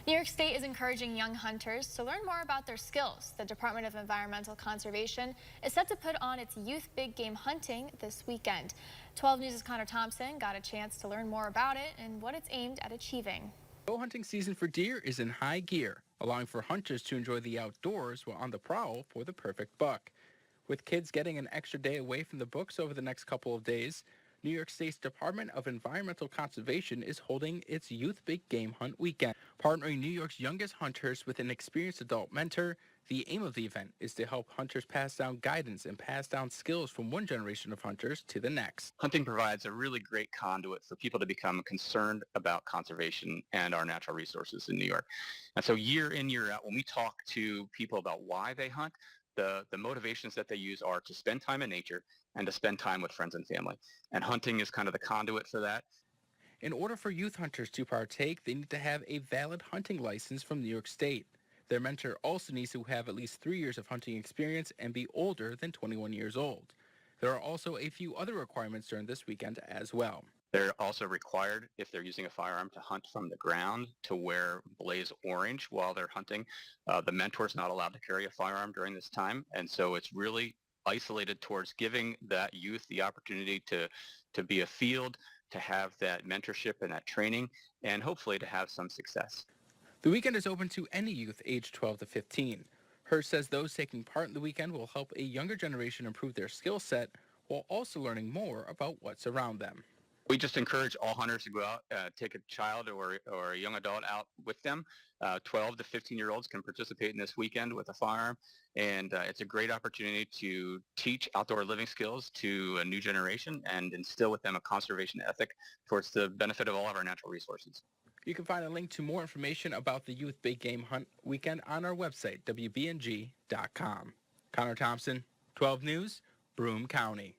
New York State is encouraging young hunters to learn more about their skills. The Department of Environmental Conservation is set to put on its youth big game hunting this weekend. 12 News' Connor Thompson got a chance to learn more about it and what it's aimed at achieving. Bow hunting season for deer is in high gear, allowing for hunters to enjoy the outdoors while on the prowl for the perfect buck. With kids getting an extra day away from the books over the next couple of days, New York State's Department of Environmental Conservation is holding its Youth Big Game Hunt Weekend. Partnering New York's youngest hunters with an experienced adult mentor, the aim of the event is to help hunters pass down guidance and pass down skills from one generation of hunters to the next. Hunting provides a really great conduit for people to become concerned about conservation and our natural resources in New York. And so year in, year out, when we talk to people about why they hunt, the motivations that they use are to spend time in nature and to spend time with friends and family. And hunting is kind of the conduit for that. In order for youth hunters to partake, they need to have a valid hunting license from New York State. Their mentor also needs to have at least 3 years of hunting experience and be older than 21 years old. There are also a few other requirements during this weekend as well. They're also required, if they're using a firearm, to hunt from the ground, to wear blaze orange while they're hunting. The mentor's not allowed to carry a firearm during this time, and so it's really isolated towards giving that youth the opportunity to be a field, to have that mentorship and that training, and hopefully to have some success. The weekend is open to any youth aged 12 to 15. Hirsch says those taking part in the weekend will help a younger generation improve their skill set while also learning more about what's around them. We just encourage all hunters to go out, take a child or a young adult out with them. 12 to 15-year-olds can participate in this weekend with a firearm, and it's a great opportunity to teach outdoor living skills to a new generation and instill with them a conservation ethic towards the benefit of all of our natural resources. You can find a link to more information about the Youth Big Game Hunt Weekend on our website, wbng.com. Connor Thompson, 12 News, Broome County.